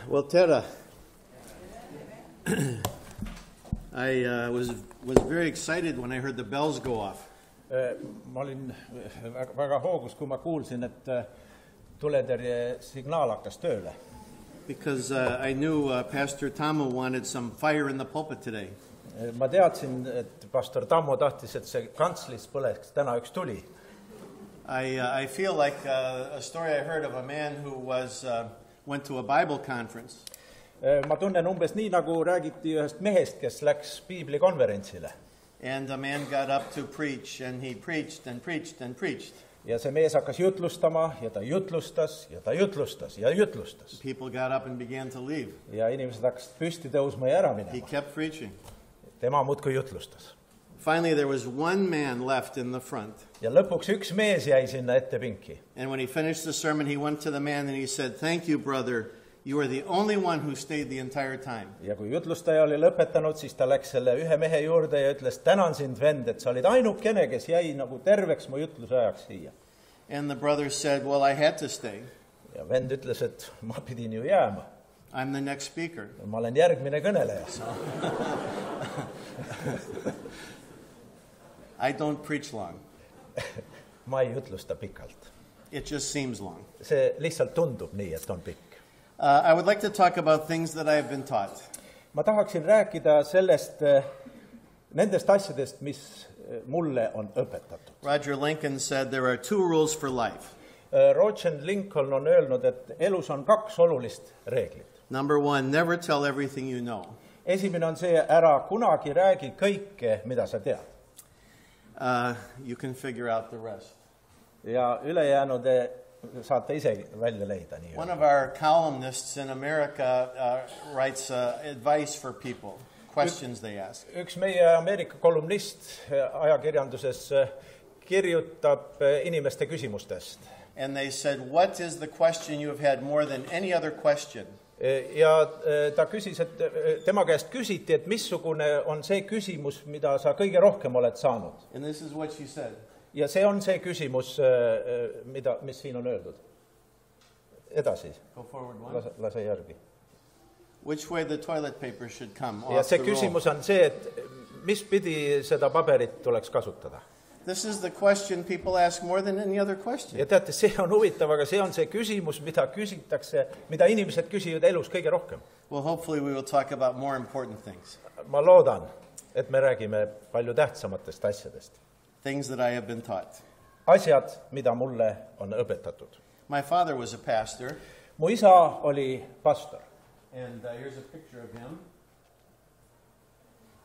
Well, Tera, I was very excited when I heard the bells go off. Ma olin väga hoogus, kui ma kuulsin, et tuletõrje signaal hakkas tööle. Because I knew Pastor Tammo wanted some fire in the pulpit today. Ma teadsin, et pastor Tammo tahtis, et see kantslis põleks täna üks tuli. I feel like a story I heard of a man who went to a Bible conference. Ma tunnen umbes nii, nagu räägiti ühest mehest, kes läks piiblikonverentsile. And a man got up to preach, and he preached and preached and preached. Ja see mees hakkas jutlustama, ja ta jutlustas, ja ta jutlustas, ja jutlustas. People got up and began to leave. Ja inimesed hakkasid püsti tõusma ja ära He minema. kept preaching. Tema muudkui jutlustas. Finally, there was one man left in the front. Ja lõpuks üks mees jäi sinna ette pinki. And when he finished the sermon, he went to the man and he said, "Thank you, brother. You are the only one who stayed the entire time." Ja kui jutlustaja oli lõpetanud, siis ta läks selle ühe mehe juurde ja ütles, tänan sind, vend, et sa olid ainukene, kes jäi nagu terveks mu jutluse ajaks siia. And the brother said, "Well, I had to stay. Ja vend ütles, et ma pidin ju jääma. I'm the next speaker." Ma olen järgmine kõneleja. I don't preach long. Ma ei jutlusta pikalt. It just seems long. See lihtsalt tundub nii, et on pikk. I would like to talk about things that I have been taught. Ma tahaksin rääkida sellest, nendest asjadest, mis mulle on õpetatud. Roger Lincoln said there are two rules for life. Roger Lincoln on öelnud, et elus on kaks olulist reeglit. Number one, never tell everything you know. Esimene on see, ära kunagi räägi kõike, mida sa tead. You can figure out the rest. Ja ülejäänud saate ise välja leida. Nii. One of our columnists in America writes advice for people, questions they ask. Üks meie Ameerika kolumnist ajakirjanduses kirjutab inimeste küsimustest. And they said, what is the question you have had more than any other question? Ja ta küsis, et tema käest küsiti, et missugune on see küsimus, mida sa kõige rohkem oled saanud. And this is what she said. Ja see on see küsimus, mis siin on öeldud. Edasi. Go forward one. Lase järgi. Which way the toilet paper should come Ja off see the roll. küsimus on see, et mis pidi seda paberit tuleks kasutada. This is the question people ask more than any other question. Ja teate, see on huvitav, aga see on see küsimus, mida küsitakse, mida inimesed küsivad elus kõige rohkem. Well, hopefully we will talk about more important things. Ma loodan, et me räägime palju tähtsamatest asjadest. Things that I have been taught. Asjad, mida mulle on õpetatud. My father was a pastor. Mu isa oli pastor. And here's a picture of him.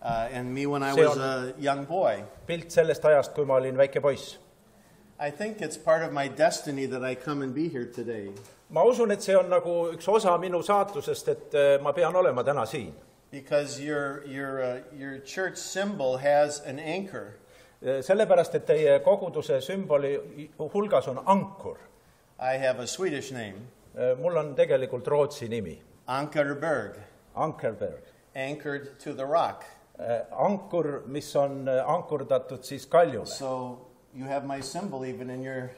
And me when I was a young boy. Pilt sellest ajast, kui ma olin väike poiss. I think it's part of my destiny that I come and be here today. Ma usun, et see on nagu üks osa minu saatusest, et ma pean olema täna siin. Because your church symbol has an anchor. Sellepärast, et teie koguduse sümboli hulgas on ankur. I have a Swedish name. Mul on tegelikult Rootsi nimi. Ankerberg. Ankerberg. Anchored to the rock. Ankur, mis on ankurdatud siis kaljule. So you have my symbol even in your...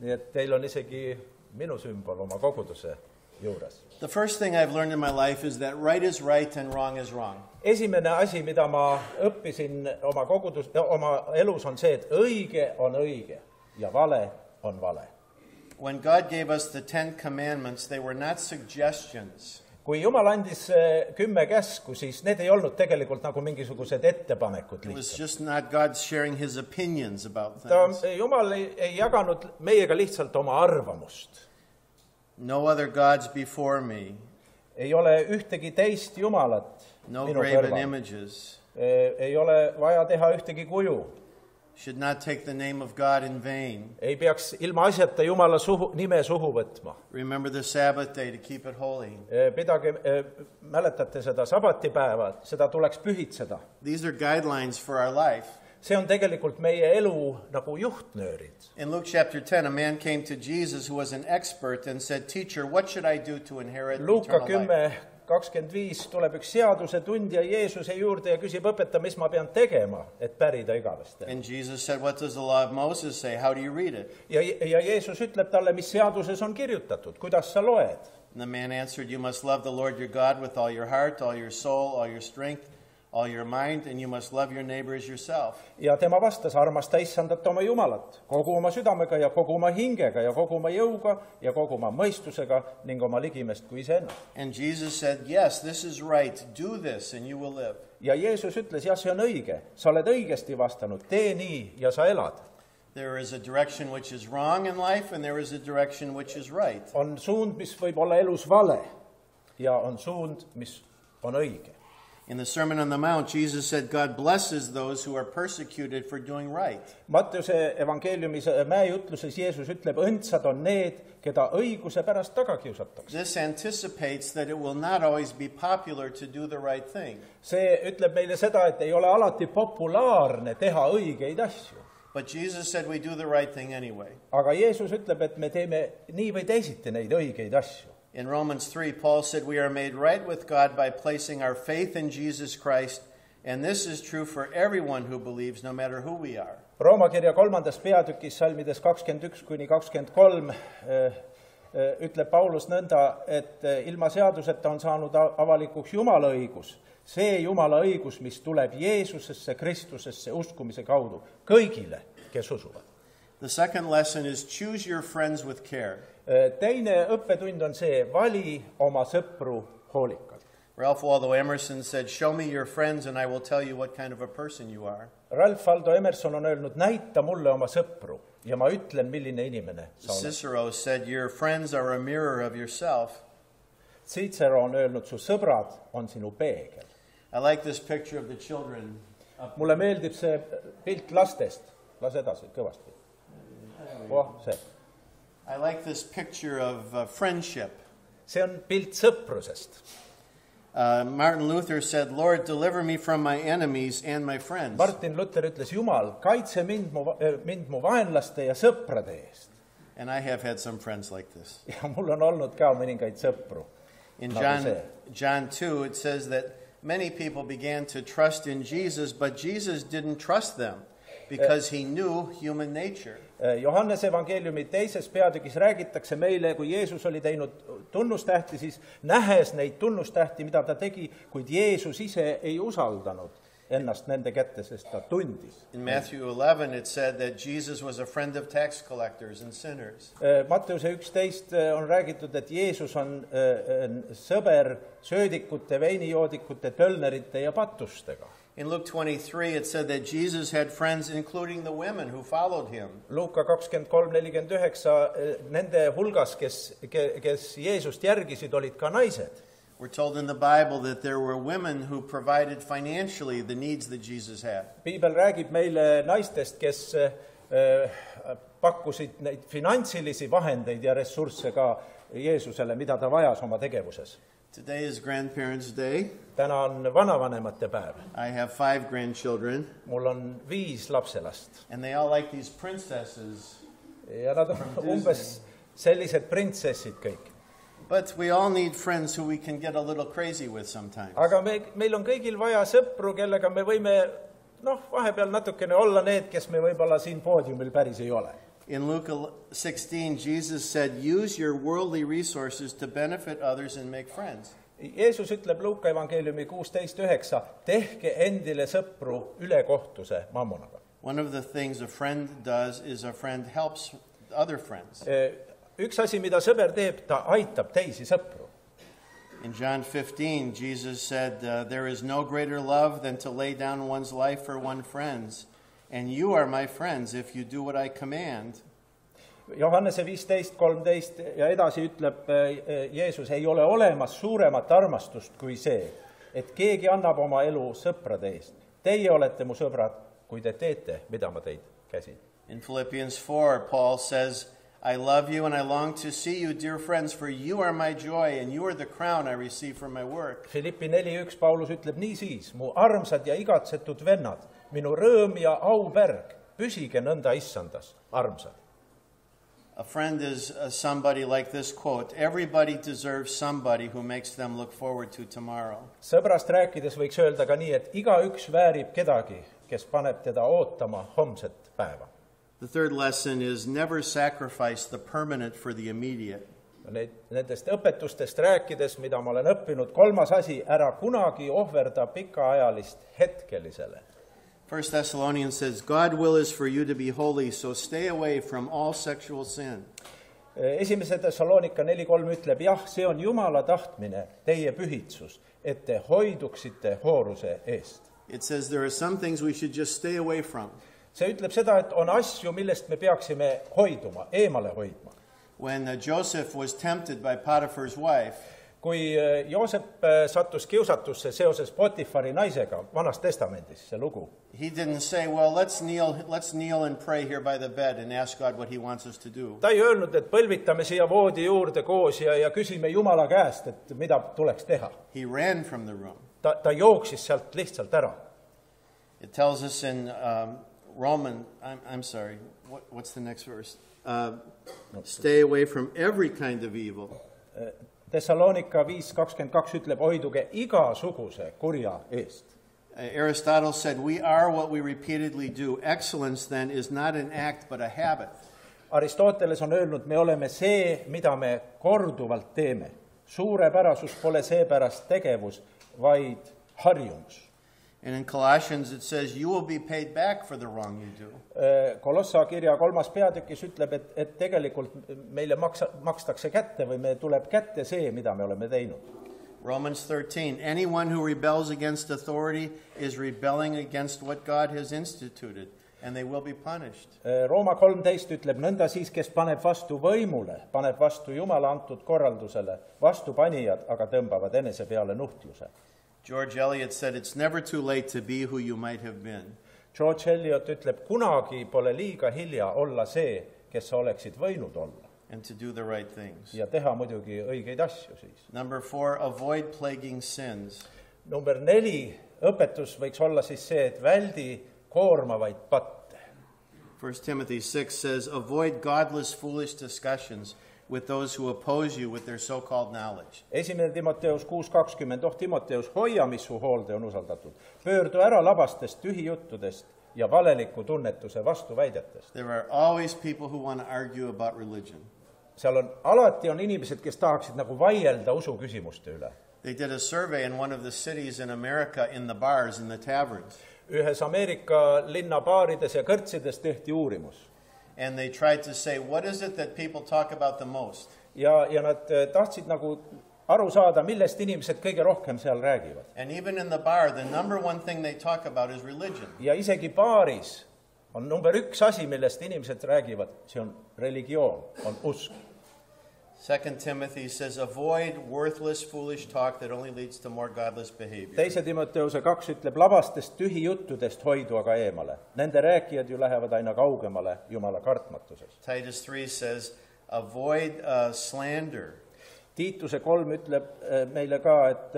Nii et teil on isegi minu sümbol oma koguduse juures. The first thing I've learned in my life is that right is right and wrong is wrong. Esimene asi, mida ma õppisin oma elus on see, et õige on õige ja vale on vale. When God gave us the 10 commandments, they were not suggestions. Kui Jumal andis 10 käsku, siis need ei olnud tegelikult nagu mingisugused ettepanekud It was lihtsalt. just not God sharing his opinions about things. Jumal ei jaganud meiega lihtsalt oma arvamust. No other gods before me. Ei ole ühtegi teist Jumalat No minu graven kõrval. images. Ei ole vaja teha ühtegi kuju. Should not take the name of God in vain. Ei peaks ilma asjata Jumala nime suhu võtma. Remember the Sabbath day to keep it holy. Pidage, mäletate seda sabatipäeva, seda tuleks pühitseda. These are guidelines for our life. See on tegelikult meie elu nagu juhtnöörid. In Luke chapter 10, a man came to Jesus who was an expert and said, "Teacher, what should I do to inherit Luuka eternal life?" 25 tuleb üks seadusetundja Jeesuse juurde ja küsib, õpeta, mis ma pean tegema, et pärida igavest. And Jesus said, what does the law of Moses say? How do you read it? Ja Jeesus ütleb talle, mis seaduses on kirjutatud, kuidas sa loed. And the man answered, you must love the Lord your God with all your heart, all your soul, all your strength, all your mind, and you must love your neighbor as yourself. Ja tema vastas, armasta Issandat oma Jumalat, kogu oma südamega ja kogu oma hingega ja kogu oma jõuga ja kogu oma mõistusega ning oma ligimest kui iseennast. And Jesus said, yes, this is right. Do this and you will live. Ja Jeesus ütles, jah, see on õige, sa oled õigesti vastanud, tee nii ja sa elad. There is a direction which is wrong in life and there is a direction which is right. On suund, mis võib olla elus vale ja on suund, mis on õige. In the Sermon on the Mount, Jesus said, God blesses those who are persecuted for doing right. Matteuse evangeeliumis mäejutluses Jeesus ütleb, õndsad on need, keda õiguse pärast taga kiusatakse. This anticipates that it will not always be popular to do the right thing. See ütleb meile seda, et ei ole alati populaarne teha õigeid asju. But Jesus said we do the right thing anyway. Aga Jeesus ütleb, et me teeme nii või teisiti neid õigeid asju. In Romans 3, Paul said we are made right with God by placing our faith in Jesus Christ, and this is true for everyone who believes, no matter who we are. Rooma kirja 3. peatükis salmides 21-23 ütleb Paulus nõnda, et ilma seaduseta on saanud avalikuks Jumala õigus. See Jumala õigus, mis tuleb Jeesusesse, Kristusesse uskumise kaudu kõigile, kes usuvad. The second lesson is choose your friends with care. Teine õppetund on see, vali oma sõpru hoolikalt. Ralph Waldo Emerson said, show me your friends and I will tell you what kind of a person you are. Ralph Waldo Emerson on öelnud, näita mulle oma sõpru ja ma ütlen, milline inimene sa oled. Cicero said, your friends are a mirror of yourself. Cicero on öelnud, su sõbrad on sinu peegel. I like this picture of the children. Mulle meeldib see pilt lastest. Las edasi, kõvasti. See. I like this picture of friendship. See on pilt sõprusest. Martin Luther said, Lord, deliver me from my enemies and my friends. Martin Luther ütles, Jumal, kaitse mind mu vaenlaste ja sõprade eest. And I have had some friends like this. Ja mul on olnud ka mõningaid sõpru. In John 2, it says that many people began to trust in Jesus, but Jesus didn't trust them because he knew human nature. Johannes evangeeliumi 2. peatükis räägitakse meile, kui Jeesus oli teinud tunnustähti, siis nähes neid tunnustähti, mida ta tegi, kuid Jeesus ise ei usaldanud ennast nende kätte, sest ta tundis. In Matthew 11 it said that Jesus was a friend of tax collectors and sinners. Matteuse 11 on räägitud, et Jeesus on sõber söödikute, veinijoodikute, tölnerite ja patustega. In Luke 23 it said that Jesus had friends including the women who followed him. Luuka 23:49 nende hulgas, kes Jeesust järgisid, olid ka naised. We're told in the Bible that there were women who provided financially the needs that Jesus had. Piibel räägib meile naistest, kes pakkusid neid finantsilisi vahendeid ja ressursse ka Jeesusele, mida ta vajas oma tegevuses. Today is Grandparents' Day. Täna on vanavanemate päev. I have 5 grandchildren. Mul on 5 lapselast. And they all like these princesses. Ja nad on umbes sellised printsessid kõik. But we all need friends who we can get a little crazy with sometimes. Aga meil on kõigil vaja sõpru, kellega me võime vahepeal natukene olla need, kes me võib-olla siin poodiumil päris ei ole. In Luke 16, Jesus said, use your worldly resources to benefit others and make friends. Jeesus ütleb Luuka evangeeliumi 16:9, tehke endile sõpru ülekohtuse mammonaga. One of the things a friend does is a friend helps other friends. Üks asi, mida sõber teeb, ta aitab teisi sõpru. In John 15, Jesus said, there is no greater love than to lay down one's life for one's friends. And you are my friends if you do what I command. Johannese 15:13 ja edasi ütleb Jeesus, ei ole olemas suuremat armastust kui see, et keegi annab oma elu sõprade eest. Teie olete mu sõbrad, kui te teete, mida ma teid käsin. In Philippians 4, Paul says, I love you and I long to see you, dear friends, for you are my joy and you are the crown I receive from my work. Filippi 4:1 Paulus ütleb niisiis, mu armsad ja igatsetud vennad, minu rõõm ja aupärg, püsige nõnda issandas, armsad. A friend is somebody like this quote, everybody deserves somebody who makes them look forward to tomorrow. Sõbrast rääkides võiks öelda ka nii, et igaüks väärib kedagi, kes paneb teda ootama homset päeva. The third lesson is never sacrifice the permanent for the immediate. Nendest õpetustest rääkides, mida ma olen õppinud, kolmas asi, ära kunagi ohverda pikaajalist hetkelisele. 1 Thessalonians says, God will is for you to be holy, so stay away from all sexual sin. Esimese Thessalonika 4.3 ütleb, jah, see on Jumala tahtmine, teie pühitsus, et te hoiduksite hooruse eest. It says there are some things we should just stay away from. See ütleb seda, et on asju, millest me peaksime hoiduma, eemale hoidma. When Joseph was tempted by Potiphar's wife, kui Joosep sattus kiusatusse seoses Potifari naisega, Vanas Testamendis see lugu, he didn't say, well, let's kneel and pray here by the bed and ask God what he wants us to do. ta ei öelnud, et põlvitame siia voodi juurde koos ja küsime Jumala käest, et mida tuleks teha. He ran from the room. Ta jooksis sealt lihtsalt ära. It tells us in I'm sorry, what's the next verse? Stay away from every kind of evil. Thessalonika 5.22 ütleb, hoiduge igasuguse kurja eest. Aristotle said, we are what we repeatedly do. Excellence then is not an act but a habit. Aristoteles on öelnud, me oleme see, mida me korduvalt teeme. Suurepärasus pole seepärast tegevus, vaid harjumus. And in Colossians it says, you will be paid back for the wrong you do. Kolossa kirja 3. peatükis ütleb, et tegelikult meile makstakse kätte või me tuleb kätte see, mida me oleme teinud. Romans 13, anyone who rebels against authority is rebelling against what God has instituted, and they will be punished. Rooma 13 ütleb, nõnda siis, kes paneb vastu võimule, paneb vastu Jumala antud korraldusele, vastupanijad aga tõmbavad enese peale nuhtluse. George Eliot said, it's never too late to be who you might have been. George Eliot ütleb, kunagi pole liiga hilja olla see, kes sa oleksid võinud olla. And to do the right things. Ja teha muidugi õigeid asju siis. Number 4, avoid plaguing sins. Number 4, õpetus võiks olla siis see, et väldi koormavaid patte. 1 Timothy 6 says, avoid godless, foolish discussions with those who oppose you with their so-called knowledge. 1 Timoteus 6.20, Timoteus, hoia, mis su hoolde on usaldatud. Pöördu ära labastest, tühijuttudest ja valeliku tunnetuse vastuväidetest. There are always people who want to argue about religion. Seal alati on inimesed, kes tahaksid nagu vaielda usu küsimuste üle. They did a survey in one of the cities in America in the bars, in the taverns. Ühes Ameerika linna baarides ja kõrtsides tehti uurimus. And they tried to say, what is it that people talk about the most? Ja nad tahtsid nagu aru saada, millest inimesed kõige rohkem seal räägivad. And even in the bar, the number one thing they talk about is religion. Ja isegi baaris on number 1 asi, millest inimesed räägivad, see on religioon, on usk. 2 Timothy says, avoid worthless, foolish talk that only leads to more godless behavior. 2 Timoteuse 2 ütleb, labastest tühijuttudest hoidu aga eemale. Nende rääkijad ju lähevad aina kaugemale Jumala kartmatusest. Titus 3 says, avoid slander. Tiituse 3 ütleb meile ka, et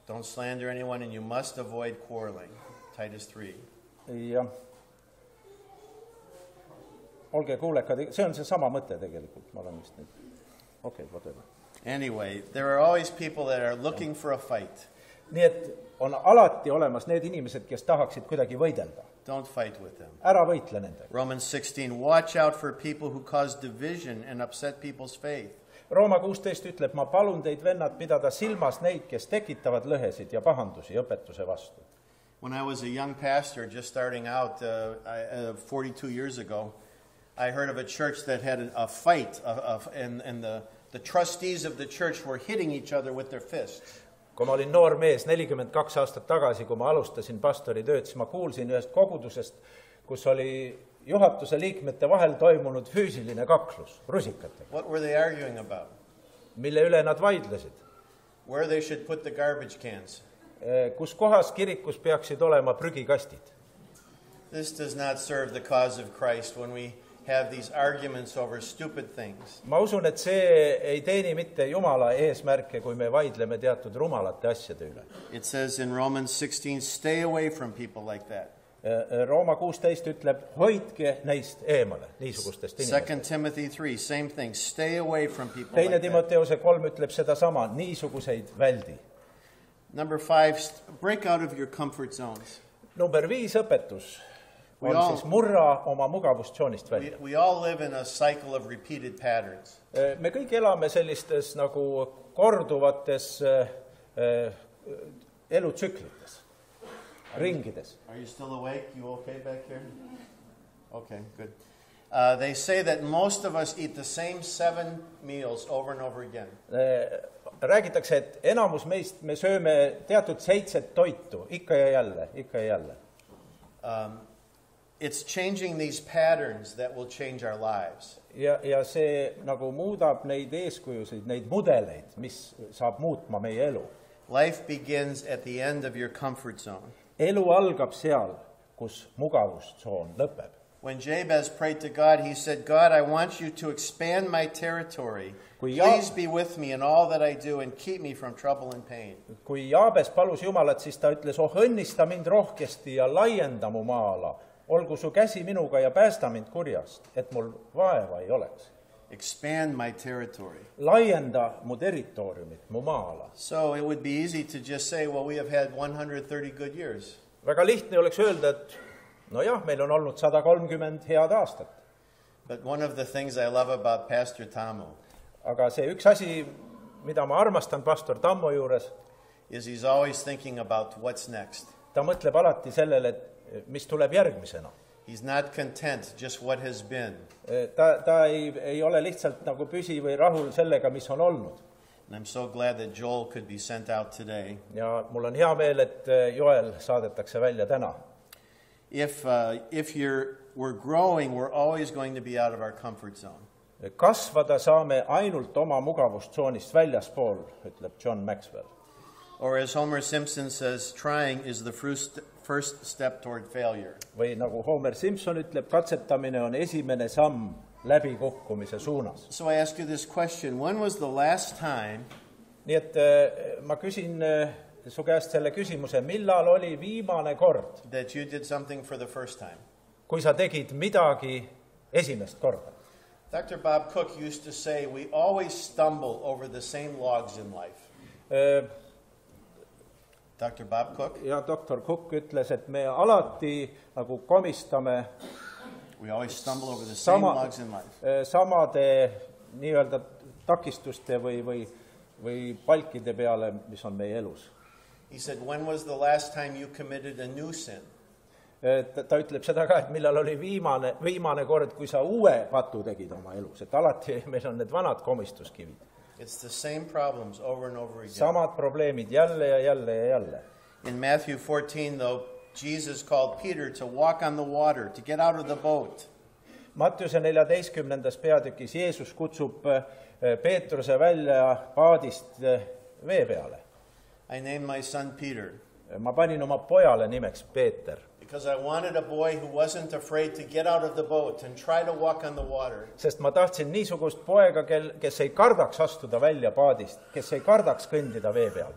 don't slander anyone and you must avoid quarreling. Titus 3. Jah. Olge kuulekad, see on see sama mõte tegelikult, ma olen vist nüüd. Okay, whatever. Anyway, there are always people that are looking for a fight. Nii et on alati olemas need inimesed, kes tahaksid kuidagi võidelda. Don't fight with them. Ära võitle nendega. Romans 16, watch out for people who cause division and upset people's faith. Rooma 16 ütleb, ma palun teid, vennad, pidada silmas neid, kes tekitavad lõhesid ja pahandusi õpetuse vastu. When I was a young pastor just starting out 42 years ago, I heard of a church that had a fight, and the trustees of the church were hitting each other with their fists. Kui ma olin noor mees 42 aastat tagasi, kui ma alustasin pastori tööd, siis ma kuulsin ühest kogudusest, kus oli juhatuse liikmete vahel toimunud füüsiline kaklus rusikatega. What were they arguing about? Mille üle nad vaidlesid? Where they should put the garbage cans. Kus kohas kirikus peaksid olema prügikastid? This does not serve the cause of Christ when we have these arguments over stupid things. Ma usun, et see ei teeni mitte Jumala eesmärke, kui me vaidleme teatud rumalate asjade üle. It says in Romans 16, stay away from people like that. Rooma 16 ütleb, hoidke neist eemale, niisugustest inimestest. 2 Timothy 3, same thing. Stay away from people Teine like that. Timoteuse 3 ütleb seda sama, niisuguseid väldi. Number 5, break out of your comfort zones. Number 5 õpetus on all- siis murra oma mugavustsoonist välja. We all live in a cycle of repeated patterns. Me kõik elame sellistes nagu korduvates elutsüklites, ringides. Are you still awake? You okay back here? Okay, good. They say that most of us eat the same 7 meals over and over again. Räägitakse, et enamus meist, me sööme teatud 7 toitu, ikka ja jälle, ikka ja jälle. It's changing these patterns that will change our lives. Ja see nagu muudab neid eeskujusid, neid mudeleid, mis saab muutma meie elu. Life begins at the end of your comfort zone. Elu algab seal, kus mugavustsoon lõpeb. When Jabez prayed to God, he said, God, I want you to expand my territory. Kui Please be with me in all that I do and keep me from trouble and pain. Kui Jaabes palus Jumalat, siis ta ütles, õnnista mind rohkesti ja laienda mu maa-ala. Olgu su käsi minuga ja päästa mind kurjast, et mul vaeva ei oleks. Expand my territory. Laienda mu territooriumit, mu maa-ala. So it would be easy to just say, well, we have had 130 good years. Väga lihtne oleks öelda, et nojah, meil on olnud 130 head aastat. But one of the things I love about Pastor Tamu Aga see üks asi, mida ma armastan pastor Tammo juures, is he's always thinking about what's next. ta mõtleb alati sellele, et mis tuleb järgmisena. He's not content just what has been. Ta ei ole lihtsalt nagu püsi või rahul sellega, mis on olnud. And I'm so glad that Joel could be sent out today. Ja mul on hea meel, et Joel saadetakse välja täna. If we're growing, we're always going to be out of our comfort zone. Kasvada saame ainult oma mugavustsoonist väljaspool, ütleb John Maxwell. Or as Homer Simpson says, trying is the first step toward failure. Või nagu Homer Simpson ütleb, katsetamine on esimene samm läbikukkumise suunas. So I ask you this question, when was the last time Nii et ma küsin su käest selle küsimuse, millal oli viimane kord, that you did something for the first time? kui sa tegid midagi esimest korda? Dr. Bob Cook used to say, we always stumble over the same logs in life. Dr. Bob Cook? Ja doktor Cook ütles, et me alati nagu komistame We always stumble over the same logs in life. Samade nii-öelda takistuste või palkide peale, mis on meie elus. He said, when was the last time you committed a new sin? Ta ütleb seda ka, et millal oli viimane kord, kui sa uue patu tegid oma elus, et alati meil on need vanad komistuskivid. It's the same problems over and over again. Samad probleemid jälle ja jälle ja jälle. In Matthew 14, though, Jesus called Peter to walk on the water, to get out of the boat. Mattiuse 14. peatükis Jeesus kutsub Peetruse välja paadist vee peale. I named my son Peter Ma panin oma pojale nimeks Peeter, because I wanted a boy who wasn't afraid to get out of the boat and try to walk on the water. sest ma tahtsin niisugust poega, kes ei kardaks astuda välja paadist, kes ei kardaks kõndida vee peal.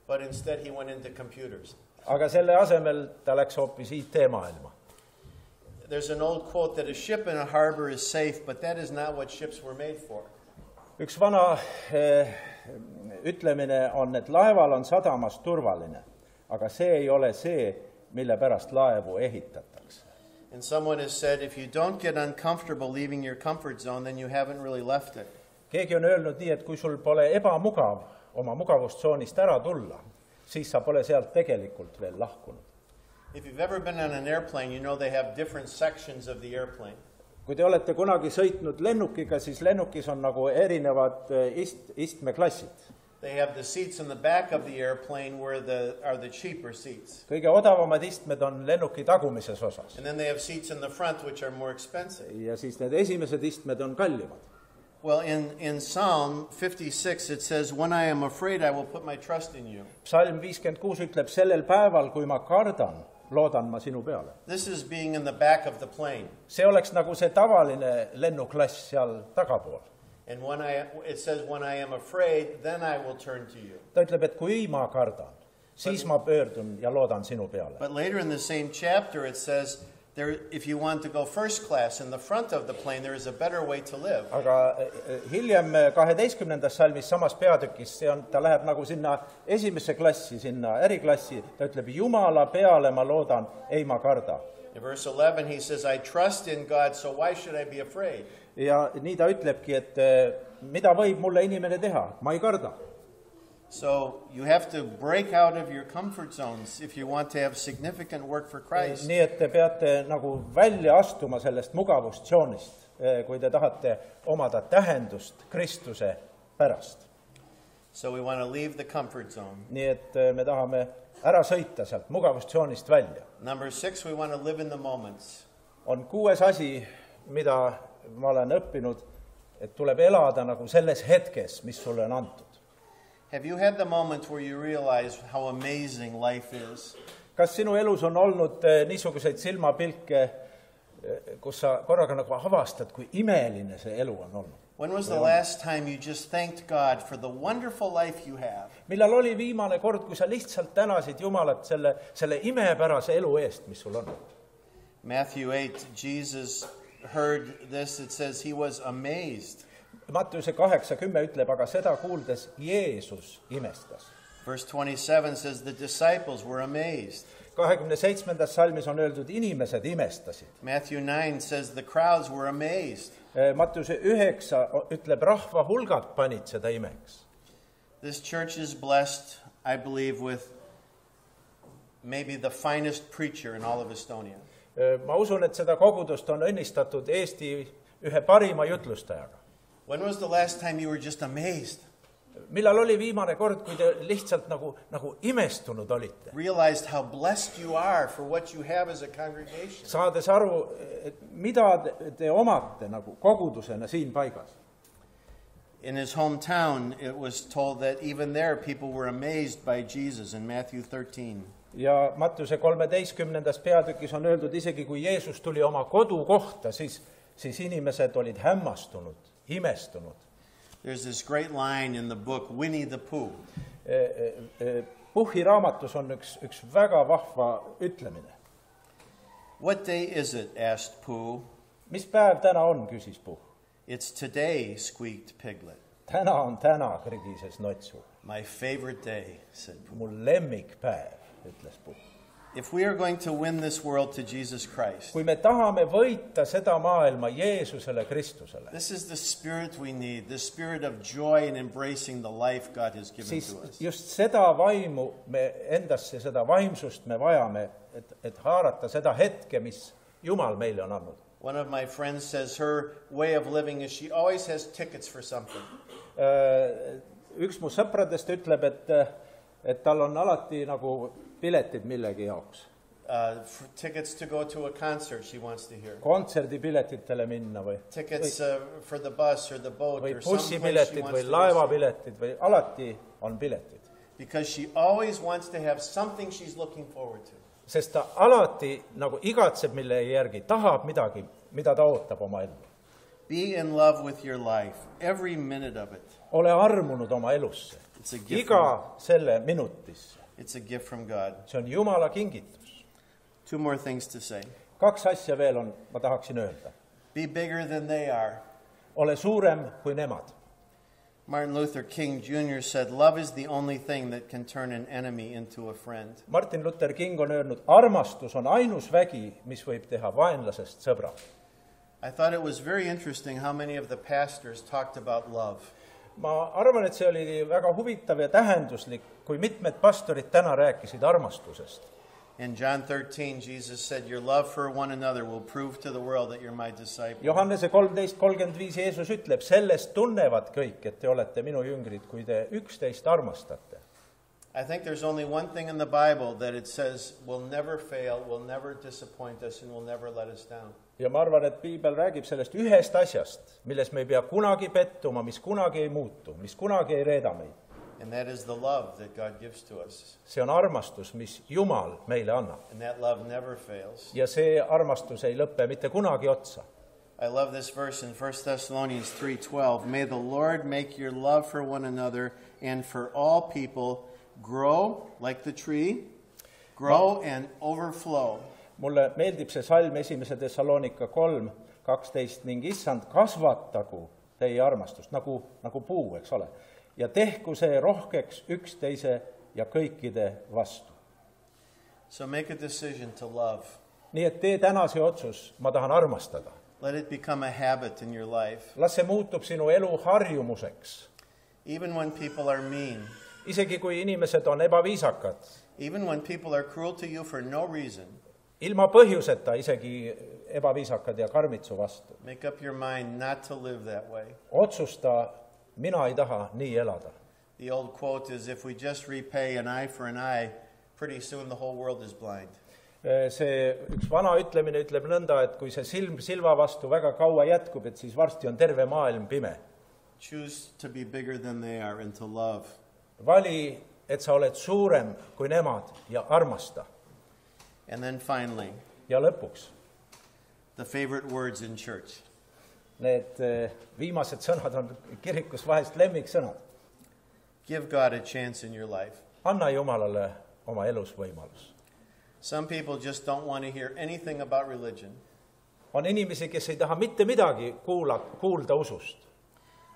But instead he went into computers. Aga selle asemel ta läks hoopis IT-maailma. There's an old quote that a ship in a harbor is safe, but that is not what ships were made for. Üks vana ütlemine on, et laeval on sadamas turvaline, aga see ei ole see, mille pärast laevu ehitatakse. And someone has said, if you don't get uncomfortable leaving your comfort zone, then you haven't really left it. Keegi on öelnud nii, et kui sul pole ebamugav oma mugavustsoonist ära tulla, siis sa pole sealt tegelikult veel lahkunud. If you've ever been on an airplane, you know they have different sections of the airplane. Kui te olete kunagi sõitnud lennukiga, siis lennukis on nagu erinevad istmeklassid. They have the seats in the back of the airplane where are the cheaper seats. Kõige odavamad istmed on lennuki tagumises osas. And then they have seats in the front which are more expensive. Ja siis need esimesed istmed on kallimad. Well, in Psalm 56 it says, when I am afraid, I will put my trust in you. Psalm 56 ütleb, sellel päeval, kui ma kardan, loodan ma sinu peale. This is being in the back of the plane. See oleks nagu see tavaline lennuklass seal tagapool. And it says, when I am afraid, then I will turn to you. Ta ütleb, et kui ma kardan, siis ma pöördun ja loodan sinu peale. But later in the same chapter it says, if you want to go first class in the front of the plane, there is a better way to live. Aga hiljem 12. salmis samas peatükis, ta läheb nagu sinna esimesse klassi, sinna äriklassi, ta ütleb, Jumala peale ma loodan, ei ma karda. In verse 11 he says, I trust in God, so why should I be afraid? Ja nii ta ütlebki, et mida võib mulle inimene teha, ma ei karda. So you have to break out of your comfort zones if you want to have significant work for Christ. Nii et te peate nagu välja astuma sellest mugavustsoonist, kui te tahate omada tähendust Kristuse pärast. So we want to leave the comfort zone. Nii et me tahame ära sõita sealt mugavustsoonist välja. Number 6, we want to live in the moments. On 6 asi, mida ma olen õppinud, et tuleb elada nagu selles hetkes, mis sulle on antud. Have you had the moment where you realize how amazing life is? Kas sinu elus on olnud niisuguseid silmapilke, kus sa korraga nagu avastad, kui imeline see elu on olnud? When was the last time you just thanked God for the wonderful life you have? Millal oli viimane kord, kui sa lihtsalt tänasid Jumalat selle imepärase elu eest, mis sul on? Matthew 8, Jesus heard this, it says he was amazed. Mattiuse 8:10 ütleb, aga seda kuuldes Jeesus imestas. Verse 27 says the disciples were amazed. 27. salmis on öeldud, inimesed imestasid. Matthew 9 says the crowds were amazed. Mattiuse 9 ütleb, rahva hulgad panid seda imeks. This church is blessed, I believe, with maybe the finest preacher in all of Estonia. Ma usun, et seda kogudust on õnnistatud Eesti ühe parima jutlustajaga. When was the last time you were just amazed? Millal oli viimane kord, kui te lihtsalt nagu imestunud olite? Realized how blessed you are for what you have as a congregation. Saades aru, mida te omate nagu kogudusena siin paigas. In his hometown, it was told that even there people were amazed by Jesus in Matthew 13. Ja Mattiuse 13. peatükis on öeldud, isegi kui Jeesus tuli oma kodukohta, siis inimesed olid hämmastunud, imestunud. There's this great line in the book Winnie the Pooh. Puhhi raamatus on üks väga vahva ütlemine. What day is it? Asked Pooh. Mis päev täna on, küsis Puh. It's today, squeaked Piglet. Täna on täna, krigises Notsu. My favorite day, said Pooh. Mul lemmikpäev, ütles Puh. If we are going to win this world to Jesus Christ, kui me tahame võita seda maailma Jeesusele Kristusele, this is the spirit we need, the spirit of joy in embracing the life God has given siis to us. just seda vaimu me endasse, seda vaimsust me vajame, et haarata seda hetke, mis Jumal meile on andnud. One of my friends says her way of living is she always has tickets for something. Üks mu sõpradest ütleb, et tal on alati nagu piletid millegi jaoks. Tickets to go to a concert she wants to hear. Kontserdipiletitele minna või Tickets for the bus or the boat või or some place she bussipiletid wants või to go. laevapiletid või alati on piletid. Because she always wants to have something she's looking forward to. Sest ta alati nagu igatseb mille järgi, tahab midagi, mida ta ootab oma ellu. Be in love with your life, every minute of it. Ole armunud oma elusse, It's a gift iga selle minutisse. It's a gift from God. See on Jumala kingitus. 2 more things to say. 2 asja veel on, ma tahaksin öelda. Be bigger than they are. Ole suurem kui nemad. Martin Luther King Jr. said, love is the only thing that can turn an enemy into a friend. Martin Luther King on öelnud, armastus on ainus vägi, mis võib teha vaenlasest sõbra. I thought it was very interesting how many of the pastors talked about love. Ma arvan, et see oli väga huvitav ja tähenduslik, kui mitmed pastorid täna rääkisid armastusest. In John 13, Jesus said, your love for one another will prove to the world that you're my disciple. Johannese 13:35 Jeesus ütleb, sellest tunnevad kõik, et te olete minu jüngrid, kui te üksteist armastate. I think there's only one thing in the Bible that it says will never fail, will never disappoint us, and will never let us down. Ja ma arvan, et Piibel räägib sellest ühest asjast, milles me ei pea kunagi pettuma, mis kunagi ei muutu, mis kunagi ei reeda meid. And that is the love that God gives to us. See on armastus, mis Jumal meile annab. And that love never fails. Ja see armastus ei lõppe mitte kunagi otsa. I love this verse in 1 Thessalonians 3:12. May the Lord make your love for one another and for all people grow like the tree, grow and overflow. mulle meeldib see salm 1. Thessalonika 3:12 ning issand kasvatagu teie armastust, nagu puu, eks ole, ja tehku see rohkeks üksteise ja kõikide vastu. So make a decision to love. Nii et tee täna see otsus, ma tahan armastada. Let it become a habit in your life. Las see muutub sinu elu harjumuseks. Even when people are mean, Isegi kui inimesed on ebaviisakad, even when people are cruel to you for no reason, ilma põhjuseta isegi ebaviisakad ja karmitsu vastu. make up your mind not to live that way. Otsusta, mina ei taha nii elada. The old quote is, if we just repay an eye for an eye, pretty soon the whole world is blind. See üks vana ütlemine ütleb nõnda, et kui see silm silva vastu väga kaua jätkub, et siis varsti on terve maailm pime. Choose to be bigger than they are and to love. Vali, et sa oled suurem kui nemad ja armasta. And then finally, Ja lõpuks, the favorite words in church. need viimased sõnad on kirikus vahest lemmiksõnad. Give God a chance in your life. Anna Jumalale oma elus võimalus. Some people just don't want to hear anything about religion. On inimesi, kes ei taha mitte midagi kuulda usust.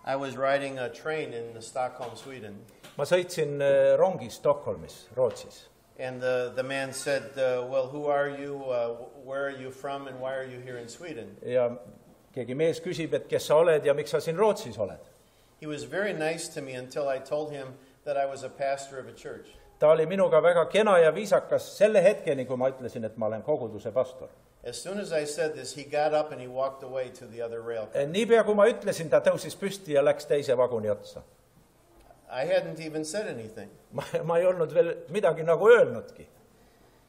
I was riding a train in Stockholm, Sweden, Ma sõitsin rongi Stockholmis, Rootsis. and the man said, well, who are you, where are you from, and why are you here in Sweden? Ja keegi mees küsib, et kes sa oled ja miks sa siin Rootsis oled. He was very nice to me until I told him that I was a pastor of a church. Ta oli minuga väga kena ja viisakas selle hetkeni, kui ma ütlesin, et ma olen koguduse pastor. As soon as I said this, he got up and he walked away to the other rail car. Niipea, kui ma ütlesin, ta tõusis püsti ja läks teise vaguni otsa. I hadn't even said anything. Ma ei olnud veel midagi nagu öelnudki.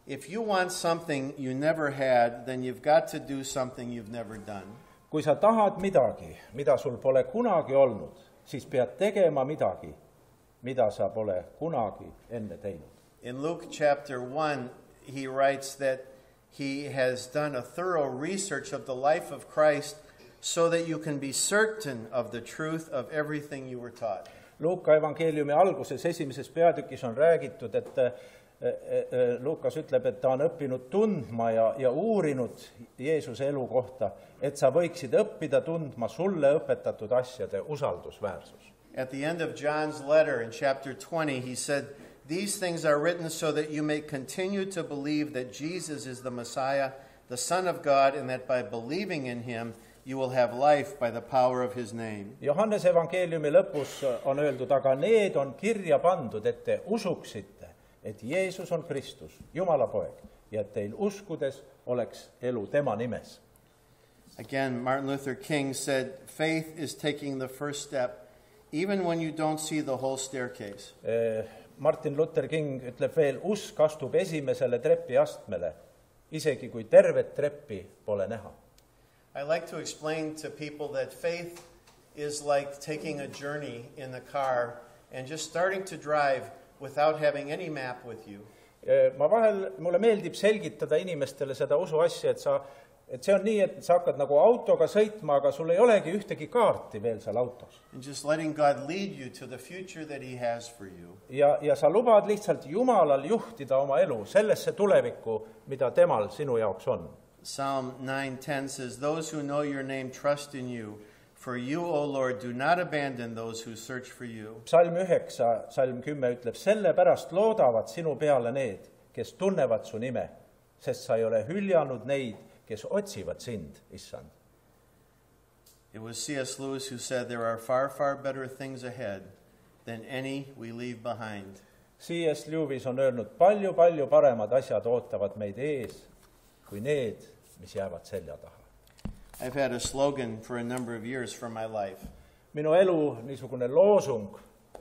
If you want something you never had, then you've got to do something you've never done. Kui sa tahad midagi, mida sul pole kunagi olnud, siis pead tegema midagi, mida sa pole kunagi enne teinud. In Luke chapter 1, he writes that he has done a thorough research of the life of Christ so that you can be certain of the truth of everything you were taught. Luuka evangeeliumi alguses 1. peatükis on räägitud, et Luukas ütleb, et ta on õppinud tundma ja uurinud Jeesuse elu kohta, et sa võiksid õppida tundma sulle õpetatud asjade usaldusväärsus. At the end of John's letter in chapter 20, he said, these things are written so that you may continue to believe that Jesus is the Messiah, the Son of God, and that by believing in him, you will have life by the power of his name. Johannes evangeeliumi lõpus on öeldud, aga need on kirja pandud, et te usuksite, et Jeesus on Kristus, Jumala poeg, ja et teil uskudes oleks elu tema nimes. Again, Martin Luther King said, faith is taking the first step, even when you don't see the whole staircase. Martin Luther King ütleb veel, usk astub esimesele trepiastmele, isegi kui tervet treppi pole näha. I like to explain to people that faith is like taking a journey in the car and just starting to drive without having any map with you. Mulle meeldib selgitada inimestele seda usuasja, et see on nii, et sa hakkad nagu autoga sõitma, aga sul ei olegi ühtegi kaarti veel seal autos. And just letting God lead you to the future that he has for you. Ja sa lubad lihtsalt Jumalal juhtida oma elu sellesse tulevikku, mida temal sinu jaoks on. Psalm 9:10 says, those who know your name trust in you. For you, O Lord, do not abandon those who search for you. Psalm 9, Psalm 10 ütleb, sellepärast loodavad sinu peale need, kes tunnevad su nime, sest sa ei ole hüljanud neid, kes otsivad sind, issand. It was C.S. Lewis who said, there are far, far better things ahead than any we leave behind. C.S. Lewis on öelnud, palju paremad asjad ootavad meid ees, kui need, mis jäävad selja taha. I've had a slogan for a number of years for my life. Minu elu niisugune loosung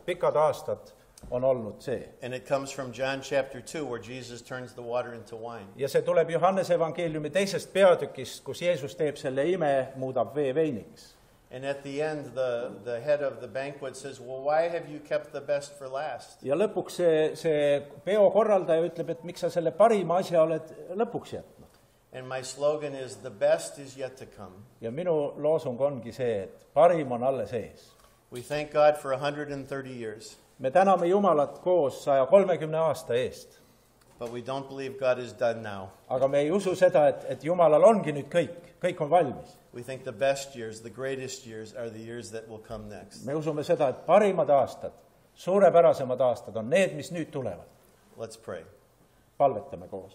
pikad aastad on olnud see. And it comes from John chapter 2, where Jesus turns the water into wine. Ja see tuleb Johannese evangeeliumi 2. peatükist, kus Jeesus teeb selle ime, muudab vee veiniks. And at the end, the head of the banquet says, well, why have you kept the best for last? Ja lõpuks see peokorraldaja ütleb, et miks sa selle parima asja oled lõpuks jätnud. And my slogan is, the best is yet to come. Ja minu loosung ongi see, et parim on alles ees. We thank God for 130 years. me täname Jumalat koos 130 aasta eest. But we don't believe God is done now. Aga me ei usu seda, et Jumalal ongi nüüd kõik on valmis. We think the best years, the greatest years are the years that will come next. Me usume seda, et parimad aastad, suurepärasemad aastad on need, mis nüüd tulevad. Let's pray. Palvetame koos.